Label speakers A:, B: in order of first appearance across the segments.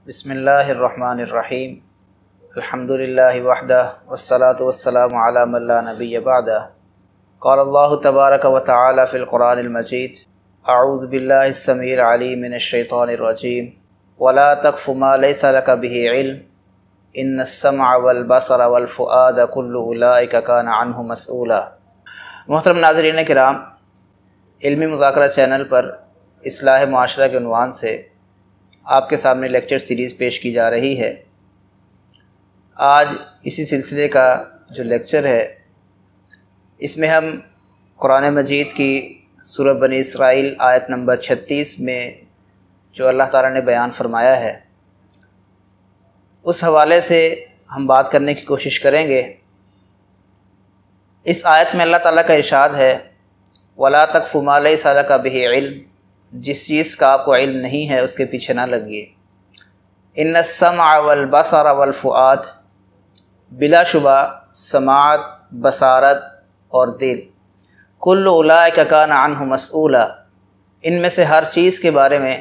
A: بسم اللہ الرحمن الرحیم الحمد للہ وحدہ والصلاة والسلام علی من لا نبی بعدہ قال اللہ تبارک و تعالی فی القرآن المجید اعوذ باللہ السمیع العلیم من الشیطان الرجیم ولا تقف ما لیس لک به علم ان السمع والبصر والفؤاد کل اولئک کان عنہ مسئولا۔ محترم ناظرین کرام، علمی مذاکرہ چینل پر اصلاح معاشرہ کے عنوان سے آپ کے سامنے لیکچر سیریز پیش کی جا رہی ہے۔ آج اسی سلسلے کا جو لیکچر ہے، اس میں ہم قرآن مجید کی سورہ بنی اسرائیل آیت نمبر 36 میں جو اللہ تعالیٰ نے بیان فرمایا ہے، اس حوالے سے ہم بات کرنے کی کوشش کریں گے۔ اس آیت میں اللہ تعالیٰ کا ارشاد ہے وَلَا تَقْفُ مَا لَيْسَ لَكَ بِهِ عِلْمٌ، جس چیز کا آپ کو علم نہیں ہے اس کے پیچھے نہ لگیے۔ ان السمع والبصر والفؤاد، بلا شبہ سماعت، بصارت اور دل، کل اولئک کان عنہ مسئولا، ان میں سے ہر چیز کے بارے میں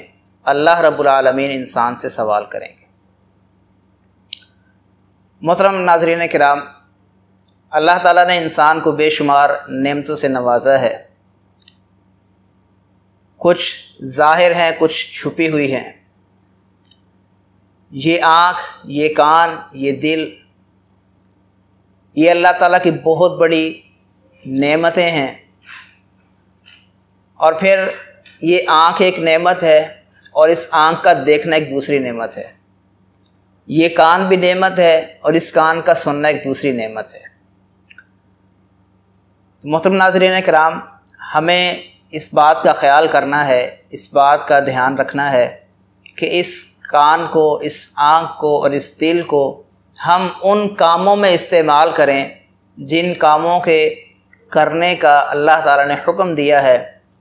A: اللہ رب العالمین انسان سے سوال کریں گے۔ محترم ناظرین کرام، اللہ تعالیٰ نے انسان کو بے شمار نعمتوں سے نوازا ہے، کچھ ظاہر ہیں، کچھ چھپی ہوئی ہیں۔ یہ آنکھ، یہ کان، یہ دل، یہ اللہ تعالیٰ کی بہت بڑی نعمتیں ہیں۔ اور پھر یہ آنکھ ایک نعمت ہے اور اس آنکھ کا دیکھنا ایک دوسری نعمت ہے۔ یہ کان بھی نعمت ہے اور اس کان کا سننا ایک دوسری نعمت ہے۔ محترم ناظرین کرام، ہمیں اس بات کا خیال کرنا ہے، اس بات کا دھیان رکھنا ہے کہ اس کان کو، اس آنکھ کو اور اس دل کو ہم ان کاموں میں استعمال کریں جن کاموں کے کرنے کا اللہ تعالیٰ نے حکم دیا ہے،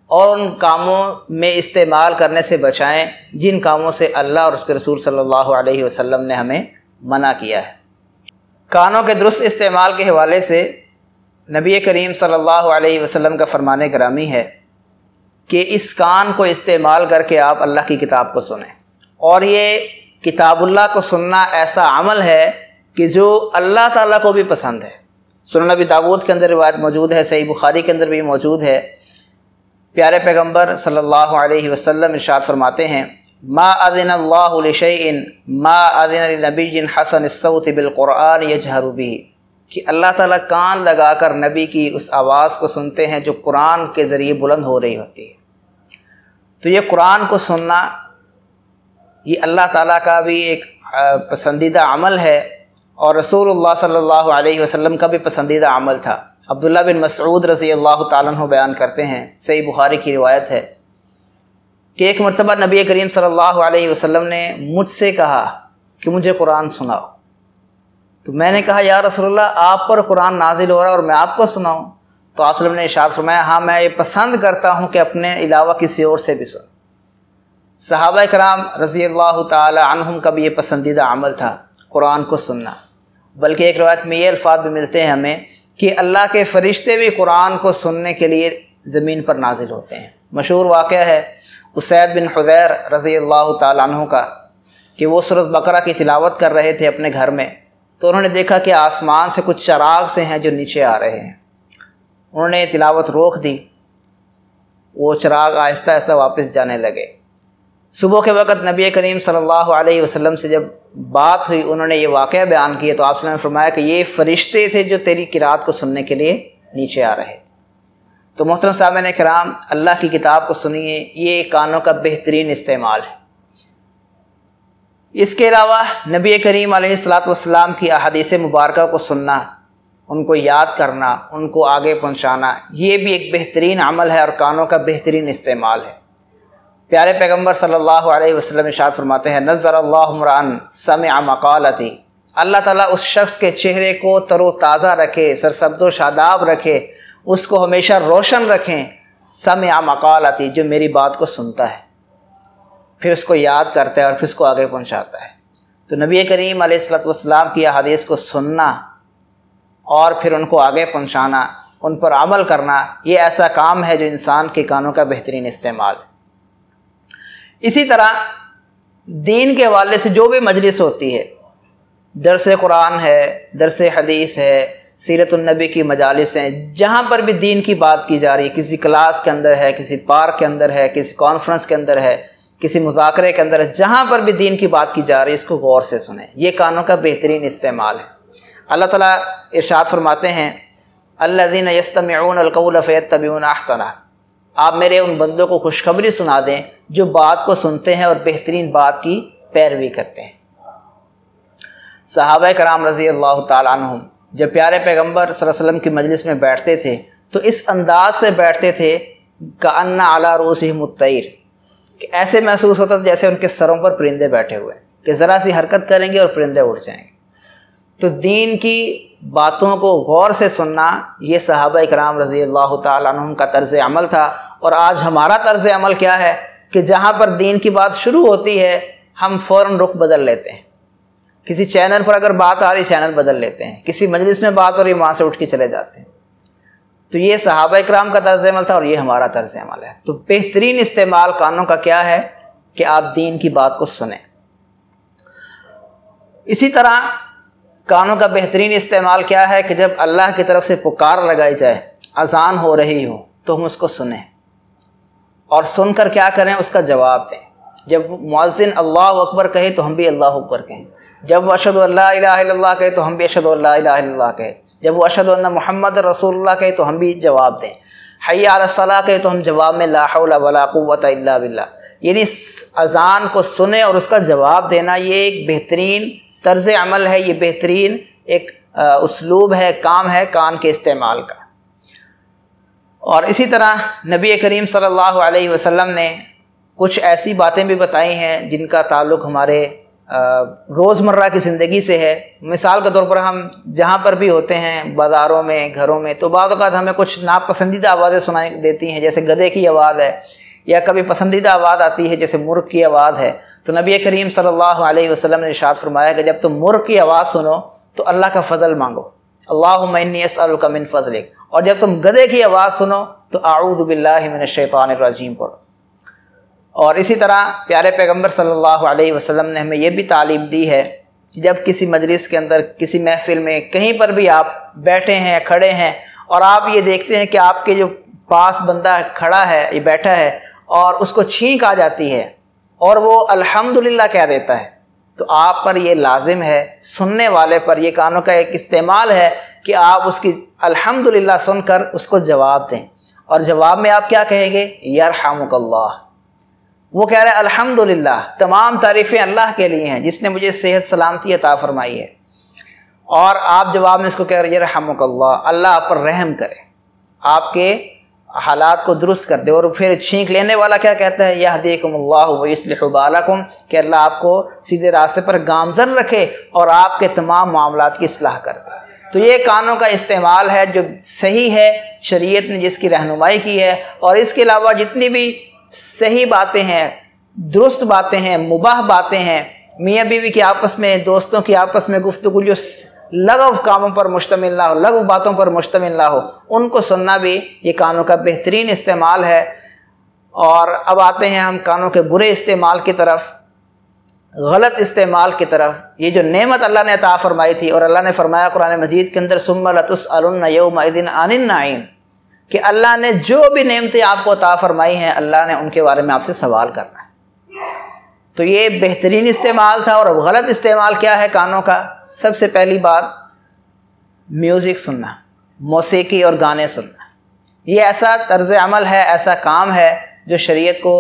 A: اور ان کاموں میں استعمال کرنے سے بچائیں جن کاموں سے اللہ اور اس کے رسول صلی اللہ علیہ وسلم نے ہمیں منع کیا ہے۔ کانوں کے درست استعمال کے حوالے سے نبی کریم صلی اللہ علیہ وسلم کا فرمان گرامی ہے کہ اس کان کو استعمال کر کے آپ اللہ کی کتاب کو سنیں، اور یہ کتاب اللہ کو سننا ایسا عمل ہے کہ جو اللہ تعالیٰ کو بھی پسند ہے۔ سنن نبی داود کے اندر روایت موجود ہے، صحیح بخاری کے اندر بھی موجود ہے۔ پیارے پیغمبر صلی اللہ علیہ وسلم ارشاد فرماتے ہیں ما اذن اللہ لشیء ما اذن لنبی حسن الصوت بالقرآن یجہر بہ، کہ اللہ تعالیٰ کان لگا کر نبی کی اس آواز کو سنتے ہیں جو قرآن کے ذریعے بلند ہو رہی ہوتی ہے۔ تو یہ قرآن کو سننا یہ اللہ تعالیٰ کا بھی ایک پسندیدہ عمل ہے، اور رسول اللہ صلی اللہ علیہ وسلم کا بھی پسندیدہ عمل تھا۔ عبداللہ بن مسعود رضی اللہ تعالیٰ عنہ بیان کرتے ہیں، صحیح بخاری کی روایت ہے کہ ایک مرتبہ نبی کریم صلی اللہ علیہ وسلم نے مجھ سے کہا کہ مجھے قرآن سناؤ۔ تو میں نے کہا یا رسول اللہ، آپ پر قرآن نازل ہو رہا ہے اور میں آپ کو سناؤں؟ تو آپ صلی اللہ علیہ وسلم نے ارشاد فرمایا ہاں، میں یہ پسند کرتا ہوں کہ اپنے علاوہ کسی اور سے بھی سن۔ صحابہ کرام رضی اللہ تعالی عنہم کا بھی یہ پسندیدہ عمل تھا، قرآن کو سننا۔ بلکہ ایک روایت میں یہ الفاظ بھی ملتے ہیں ہمیں کہ اللہ کے فرشتے بھی قرآن کو سننے کے لیے زمین پر نازل ہوتے ہیں۔ مشہور واقعہ ہے اسید بن حضیر رضی اللہ تعالی عنہ کا کہ وہ سورۃ بقرہ کی تلاوت کر رہے تھے اپنے گھر میں، تو انہوں نے دیکھا کہ آسمان سے کچھ چراغ سے ہیں جو نیچے آ رہے ہیں۔ انہوں نے تلاوت روک دی، وہ چراغ آہستہ آہستہ واپس جانے لگے۔ صبح کے وقت نبی کریم صلی اللہ علیہ وسلم سے جب بات ہوئی، انہوں نے یہ واقعہ بیان کیا تو آپ صلی اللہ علیہ وسلم نے فرمایا کہ یہ فرشتے تھے جو تیری قرات کو سننے کے لیے نیچے آ رہے تھے۔ تو محترم سامعین کرام، اللہ کی کتاب کو سنیے، یہ کانوں کا بہترین استعمال ہے۔ اس کے علاوہ نبی کریم علیہ الصلاۃ والسلام کی احادیث مبارکہ کو سننا، ان کو یاد کرنا، ان کو آگے پہنچانا، یہ بھی ایک بہترین عمل ہے اور کانوں کا بہترین استعمال ہے۔ پیارے پیغمبر صلی اللہ علیہ وسلم ارشاد فرماتے ہیں نظر اللہ امرأ سمع مقالتی، اللہ تعالیٰ اس شخص کے چہرے کو تر و تازہ رکھے، سرسبز و شاداب رکھے، اس کو ہمیشہ روشن رکھیں، سمع مقالتی، جو میری بات کو سنتا ہے، پھر اس کو یاد کرتا ہے اور پھر اس کو آگے پہنچاتا ہے۔ تو نبی کریم علیہ الصلوۃ والسلام کی احادیث کو سننا اور پھر ان کو آگے پہنچانا، ان پر عمل کرنا، یہ ایسا کام ہے جو انسان کے کانوں کا بہترین استعمال ہے۔ اسی طرح دین کے حوالے سے جو بھی مجلس ہوتی ہے، درس قرآن ہے، درس حدیث ہے، سیرت النبی کی مجالس ہیں، جہاں پر بھی دین کی بات کی جا رہی ہے، کسی کلاس کے اندر ہے، کسی پارک کے اندر ہے، کسی کانفرنس کے اندر ہے، کسی مذاکرے کے اندر ہے، جہاں پر بھی دین کی بات کی جا رہی ہے اس کو غور سے سنیں۔ یہ کانوں کا بہترین استعمال ہے۔ اللہ تعالیٰ ارشاد فرماتے ہیں الذین یستمعون القول فیتبعون احسنہ، آپ میرے ان بندوں کو خوشخبری سنا دیں جو بات کو سنتے ہیں اور بہترین بات کی پیروی کرتے ہیں۔ صحابہ کرام رضی اللہ تعالیٰ عنہم جب پیارے پیغمبر صلی اللہ علیہ وسلم کی مجلس میں بیٹھتے تھے تو اس انداز سے بیٹھتے تھے کأن علی رؤوسہم الطیر، کہ ایسے محسوس ہوتا تھا جیسے ان کے سروں پر پرندے بیٹھے ہوئے ہیں، کہ ذرا سی حرکت کریں گے اور پرندے اڑ جائیں گے۔ تو دین کی باتوں کو غور سے سننا یہ صحابہ کرام رضی اللہ تعالیٰ عنہم کا طرز عمل تھا۔ اور آج ہمارا طرز عمل کیا ہے کہ جہاں پر دین کی بات شروع ہوتی ہے ہم فوراً رخ بدل لیتے ہیں، کسی چینل پر اگر بات آ رہی چینل بدل لیتے ہیں، کسی مجلس میں بات ہو رہی وہاں سے اٹھ کے چلے جاتے ہیں۔ تو یہ صحابہ کرام کا طرز عمل تھا اور یہ ہمارا طرز عمل ہے۔ تو بہترین استعمال کانوں کا کیا ہے کہ آپ دین کی بات کو سنیں۔ اسی طرح کانوں کا بہترین استعمال کیا ہے کہ جب اللہ کی طرف سے پکار لگائی جائے، اذان ہو رہی ہو تو ہم اس کو سنیں اور سن کر کیا کریں، اس کا جواب دیں۔ جب مؤذن اللہ اکبر کہے تو ہم بھی اللہ اکبر کہیں، جب وہ اشہد ان لا الہ الا اللہ کہے تو ہم بھی اشہد ان لا الہ الا اللہ کہیں، جب وہ اشہد ان محمد رسول اللہ کہے تو ہم بھی جواب دیں، حی علی الصلاۃ کہے تو ہم جواب میں لا حول ولا قوۃ الا باللہ۔ یعنی اذان کو سنیں اور اس کا جواب دینا یہ ایک بہترین طرز عمل ہے، یہ بہترین ایک اسلوب ہے، کام ہے کان کے استعمال کا۔ اور اسی طرح نبی کریم صلی اللہ علیہ وسلم نے کچھ ایسی باتیں بھی بتائی ہیں جن کا تعلق ہمارے روزمرہ کی زندگی سے ہے۔ مثال کے طور پر ہم جہاں پر بھی ہوتے ہیں، بازاروں میں، گھروں میں، تو بعض اوقات ہمیں کچھ ناپسندیدہ آوازیں سنائی دیتی ہیں، جیسے گدھے کی آواز ہے، یا کبھی پسندیدہ آواز آتی ہے جیسے مرغ کی آواز ہے۔ تو نبی کریم صلی اللہ علیہ وسلم نے ارشاد فرمایا کہ جب تم مرغ کی آواز سنو تو اللہ کا فضل مانگو، اللہم انی اسألک من فضلک، اور جب تم گدھے کی آواز سنو تو اعوذ باللہ من الشیطان الرجیم پڑھو۔ اور اسی طرح پیارے پیغمبر صلی اللہ علیہ وسلم نے ہمیں یہ بھی تعلیم دی ہے کہ جب کسی مجلس کے اندر، کسی محفل میں، کہیں پر بھی آپ بیٹھے ہیں، کھڑے ہیں، اور آپ یہ دیکھتے ہیں کہ آپ کے جو پاس بندہ کھڑا ہے یا بیٹھا ہے اور اس کو چھینک آ جاتی ہے اور وہ الحمدللہ کہہ دیتا ہے، تو آپ پر یہ لازم ہے، سننے والے پر یہ کانوں کا ایک استعمال ہے کہ آپ اس کی الحمدللہ سن کر اس کو جواب دیں۔ اور جواب میں آپ کیا کہیں گے؟ یرحمک اللہ۔ وہ کہہ رہے ہیں الحمدللہ، تمام تعریفیں اللہ کے لیے ہیں جس نے مجھے صحت سلامتی عطا فرمائی ہے، اور آپ جواب میں اس کو کہہ رہے ہیں یرحمک اللہ، اللہ آپ پر رحم کرے، آپ کے حالات کو درست کر دے۔ اور پھر چھینک لینے والا کیا کہتا ہے؟ یہدیکم اللہ ویصلح بالکم، کہ اللہ آپ کو سیدھے راستے پر گامزن رکھے اور آپ کے تمام معاملات کی اصلاح کر دے۔ تو یہ کانوں کا استعمال ہے جو صحیح ہے، شریعت نے جس کی رہنمائی کی ہے۔ اور اس کے علاوہ جتنی بھی صحیح باتیں ہیں، درست باتیں ہیں، مباح باتیں ہیں، میاں بیوی کی آپس میں، دوستوں کی آپس میں گفتگو جو لغو کاموں پر مشتمل نہ ہو، لغو باتوں پر مشتمل نہ ہو، ان کو سننا بھی یہ کانوں کا بہترین استعمال ہے۔ اور اب آتے ہیں ہم کانوں کے برے استعمال کی طرف، غلط استعمال کی طرف۔ یہ جو نعمت اللہ نے عطا فرمائی تھی، اور اللہ نے فرمایا قرآن مجید کے اندر ثم لتسألن یومئذ عن النعیم، کہ اللہ نے جو بھی نعمتیں آپ کو عطا فرمائی ہیں اللہ نے ان کے بارے میں آپ سے سوال کرنا ہے۔ تو یہ بہترین استعمال تھا۔ اور اب غلط استعمال کیا ہے کانوں کا؟ سب سے پہلی بات میوزک سننا، موسیقی اور گانے سننا۔ یہ ایسا طرز عمل ہے، ایسا کام ہے جو شریعت کو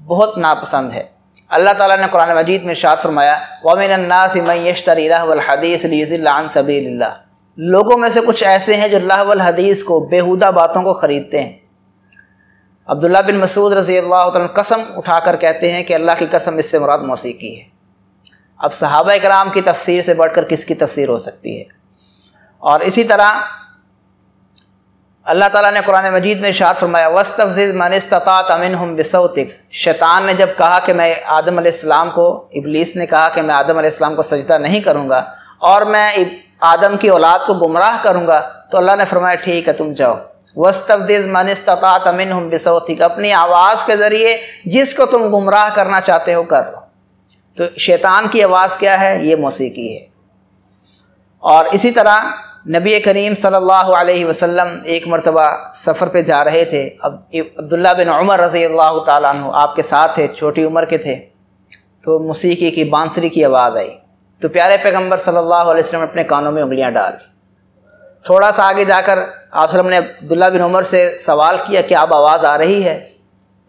A: بہت ناپسند ہے۔ اللہ تعالیٰ نے قرآن مجید میں ارشاد فرمایا وَمِنَ النَّاسِ مَن يَشْتَرِي لَهْوَ الْحَدِيثِ لِيُضِلَّ عَن سَبِيلِ اللَّهِ، لوگوں میں سے کچھ ایسے ہیں جو لہو الحدیث کو، بیہودہ باتوں کو خریدتے ہیں۔ عبداللہ بن مسعود رضی اللہ عنہ قسم اٹھا کر کہتے ہیں کہ اللہ کی قسم اس سے مراد موسیقی ہے۔ اب صحابہ کرام کی تفسیر سے بڑھ کر کس کی تفسیر ہو سکتی ہے؟ اور اسی طرح اللہ تعالیٰ نے قرآن مجید میں ارشاد فرمایا وَاسْتَفْزِزْ مَنِ اسْتَطَعْتَ مِنْهُمْ بِصَوْتِكَ، شیطان نے جب کہا کہ میں آدم علیہ السلام کو، ابلیس نے کہا کہ میں آدم علیہ السلام کو سجدہ نہیں کروں گا اور میں آدم کی اولاد کو گمراہ کروں گا، تو اللہ نے فرمایا ٹھیک ہے تم جاؤ، وَاسْتَفْزِزْ مَنِ اسْتَطَعْتَ مِنْهُمْ بِصَوْتِكَ، اپنی آواز کے ذریعے جس کو تم گمراہ کرنا چاہتے ہو کر لو۔ تو شیطان کی آواز کیا ہے؟ یہ موسیقی ہے۔ اور اسی طرح نبی کریم صلی اللہ علیہ وسلم ایک مرتبہ سفر پہ جا رہے تھے، اب عبداللہ بن عمر رضی اللہ تعالیٰ عنہ آپ کے ساتھ تھے، چھوٹی عمر کے تھے، تو موسیقی کی بانسری کی آواز آئی تو پیارے پیغمبر صلی اللہ علیہ وسلم نے اپنے کانوں میں انگلیاں ڈال، تھوڑا سا آگے جا کر آپ صلی اللہ علیہ وسلم نے عبداللہ بن عمر سے سوال کیا کہ اب آواز آ رہی ہے؟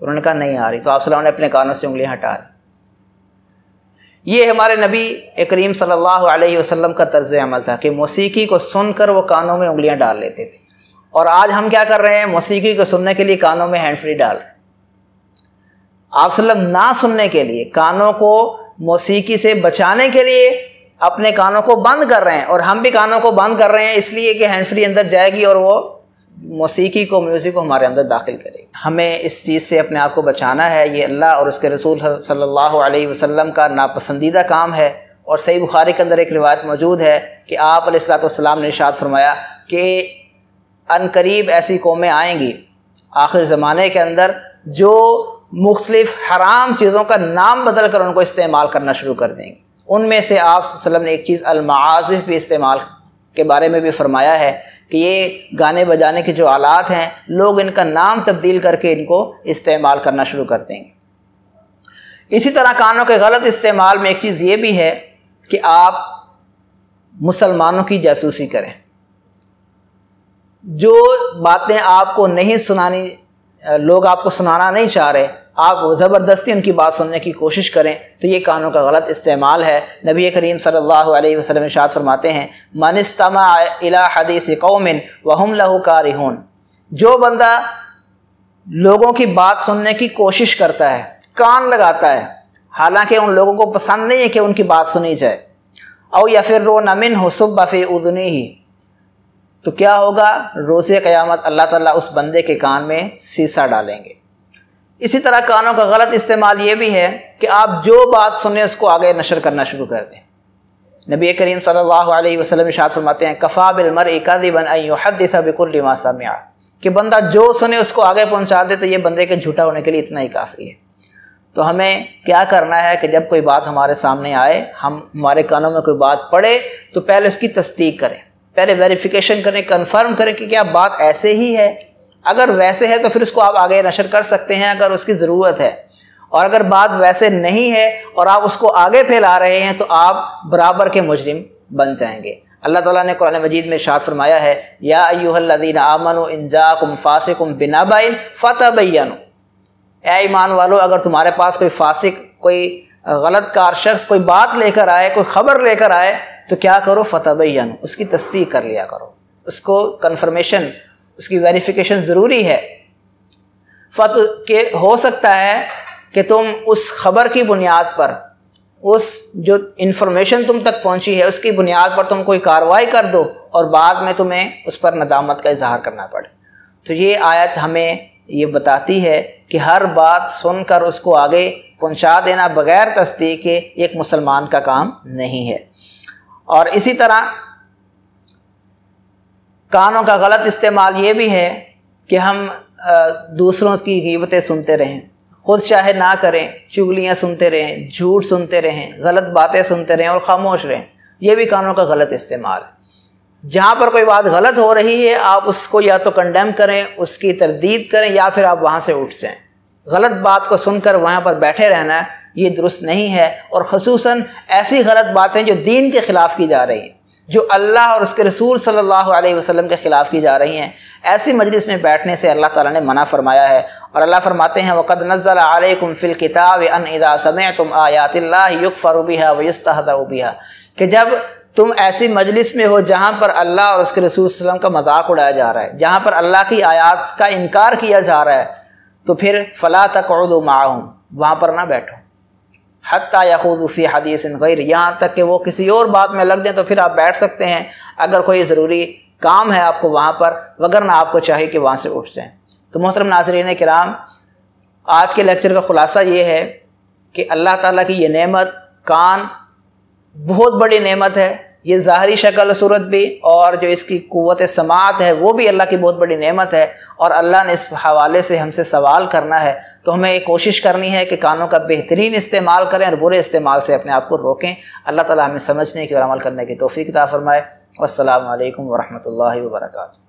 A: تو انہوں نے کہا نہیں آ رہی، تو آپ صلی اللہ علیہ وسلم نے اپنے کانوں سے انگلیاں ہٹا لی۔ یہ ہمارے نبی کریم صلی اللہ علیہ وسلم کا طرز عمل تھا کہ موسیقی کو سن کر وہ کانوں میں انگلیاں ڈال لیتے تھے۔ اور آج ہم کیا کر رہے ہیں؟ موسیقی کو سننے کے لیے کانوں میں ہینڈ فری ڈال رہے ہیں۔ آپ صلی اللہ علیہ وسلم نہ سننے کے لیے، کانوں کو موسیقی سے بچانے کے لیے اپنے کانوں کو بند کر رہے ہیں، اور ہم بھی کانوں کو بند کر رہے ہیں اس لیے کہ ہینڈ فری اندر جائے گی اور وہ موسیقی کو، میوزک کو ہمارے اندر داخل کرے گی۔ ہمیں اس چیز سے اپنے آپ کو بچانا ہے، یہ اللہ اور اس کے رسول صلی اللہ علیہ وسلم کا ناپسندیدہ کام ہے۔ اور صحیح بخاری کے اندر ایک روایت موجود ہے کہ آپ علیہ الصلوۃ والسلام نے ارشاد فرمایا کہ ان قریب ایسی قومیں آئیں گی آخر زمانے کے اندر جو مختلف حرام چیزوں کا نام بدل کر ان کو استعمال کرنا شروع کر دیں گے۔ ان میں سے آپ صلی اللہ علیہ وسلم نے ایک چیز المعازف بھی استعمال کے بارے میں بھی فرمایا ہے کہ یہ گانے بجانے کے جو آلات ہیں لوگ ان کا نام تبدیل کر کے ان کو استعمال کرنا شروع کر دیں گے۔ اسی طرح کانوں کے غلط استعمال میں ایک چیز یہ بھی ہے کہ آپ مسلمانوں کی جاسوسی کریں، جو باتیں آپ کو نہیں سنانی، لوگ آپ کو سنانا نہیں چاہ رہے، آپ زبردستی ان کی بات سننے کی کوشش کریں، تو یہ کانوں کا غلط استعمال ہے۔ نبی کریم صلی اللہ علیہ وسلم ارشاد فرماتے ہیں من استمع الی حدیث قوم وهم له کارہون، جو بندہ لوگوں کی بات سننے کی کوشش کرتا ہے، کان لگاتا ہے، حالانکہ ان لوگوں کو پسند نہیں ہے کہ ان کی بات سنی جائے، او یفرون منہ صب فی اذنہ، تو کیا ہوگا؟ روز قیامت اللہ تعالیٰ اس بندے کے کان میں سیسا ڈالیں گے۔ اسی طرح کانوں کا غلط استعمال یہ بھی ہے کہ آپ جو بات سنیں اس کو آگے نشر کرنا شروع کر دیں۔ نبی کریم صلی اللہ علیہ وسلم ارشاد فرماتے ہیں کفا بالمرء کذبا ان یحدث بکل ما سمع، کہ بندہ جو سنے اس کو آگے پہنچا دے، تو یہ بندے کے جھوٹا ہونے کے لیے اتنا ہی کافی ہے۔ تو ہمیں کیا کرنا ہے کہ جب کوئی بات ہمارے سامنے آئے، ہمارے کانوں میں کوئی بات پڑے، تو پہلے اس کی تصدیق کریں، پہلے ویریفیکیشن کریں، کنفرم کریں کہ کیا بات ایسے ہی ہے۔ اگر ویسے ہے تو پھر اس کو آپ آگے نشر کر سکتے ہیں اگر اس کی ضرورت ہے، اور اگر بات ویسے نہیں ہے اور آپ اس کو آگے پھیلا رہے ہیں تو آپ برابر کے مجرم بن جائیں گے۔ اللہ تعالیٰ نے قرآن مجید میں ارشاد فرمایا ہے یا ایھا الذین آمنوا ان جاءکم فاسق بنبأ فتبینوا، اے ایمان والو اگر تمہارے پاس کوئی فاسق، کوئی غلط کار شخص کوئی بات لے کر آئے، کوئی خبر لے کر آئے، تو کیا کرو؟ فتبینوا، اس کی تصدیق کر لیا کرو، اس کو کنفرمیشن، اس کی ویریفیکیشن ضروری ہے۔ کہ ہو سکتا ہے کہ تم اس خبر کی بنیاد پر، اس جو انفارمیشن تم تک پہنچی ہے اس کی بنیاد پر تم کوئی کارروائی کر دو اور بعد میں تمہیں اس پر ندامت کا اظہار کرنا پڑے۔ تو یہ آیت ہمیں یہ بتاتی ہے کہ ہر بات سن کر اس کو آگے پہنچا دینا بغیر تصدیق کے ایک مسلمان کا کام نہیں ہے۔ اور اسی طرح کانوں کا غلط استعمال یہ بھی ہے کہ ہم دوسروں کی غیبتیں سنتے رہیں، خود چاہے نہ کریں، چغلیاں سنتے رہیں، جھوٹ سنتے رہیں، غلط باتیں سنتے رہیں اور خاموش رہیں، یہ بھی کانوں کا غلط استعمال ہے۔ جہاں پر کوئی بات غلط ہو رہی ہے آپ اس کو یا تو کنڈیم کریں، اس کی تردید کریں، یا پھر آپ وہاں سے اٹھ جائیں۔ غلط بات کو سن کر وہاں پر بیٹھے رہنا یہ درست نہیں ہے، اور خصوصاً ایسی غلط باتیں جو دین کے خلاف کی جا رہی ہیں، جو اللہ اور اس کے رسول صلی اللہ علیہ وسلم کے خلاف کی جا رہی ہیں، ایسی مجلس میں بیٹھنے سے اللہ تعالیٰ نے منع فرمایا ہے۔ اور اللہ فرماتے ہیں وَقَدْ نَزَّلَ عَلَيْكُمْ فِي الْكِتَابِ أَنْ إِذَا سَمِعْتُمْ آيَاتِ اللَّهِ يُكْفَرُ بِهَا وَيُسْتَهْزَأُ بِهَا، کہ جب تم ایسی مجلس میں ہو جہاں پر اللہ اور اس کے رسول صلی اللہ علیہ وسلم کا مذاق اڑایا جا رہا ہے، جہاں پر اللہ کی آیات کا انکار کیا جا رہا ہے، تو پھر فَلَا تَقْعُدُوا مَعَهُمْ، وہاں پر نہ بیٹھو، حتیٰ یخوضوا فی حدیث غیر، یہاں تک کہ وہ کسی اور بات میں لگ جائیں تو پھر آپ بیٹھ سکتے ہیں اگر کوئی ضروری کام ہے آپ کو وہاں پر، وگرنہ آپ کو چاہیے کہ وہاں سے اٹھ جائیں۔ تو محترم ناظرین کرام، آج کے لیکچر کا خلاصہ یہ ہے کہ اللہ تعالیٰ کی یہ نعمت کان بہت بڑی نعمت ہے، یہ ظاہری شکل و صورت بھی، اور جو اس کی قوت سماعت ہے وہ بھی اللہ کی بہت بڑی نعمت ہے، اور اللہ نے اس حوالے سے ہم سے سوال کرنا ہے۔ تو ہمیں یہ کوشش کرنی ہے کہ کانوں کا بہترین استعمال کریں اور برے استعمال سے اپنے آپ کو روکیں۔ اللہ تعالیٰ ہمیں سمجھنے کی اور عمل کرنے کی توفیق عطا فرمائے۔ والسلام علیکم ورحمۃ اللہ وبرکاتہ۔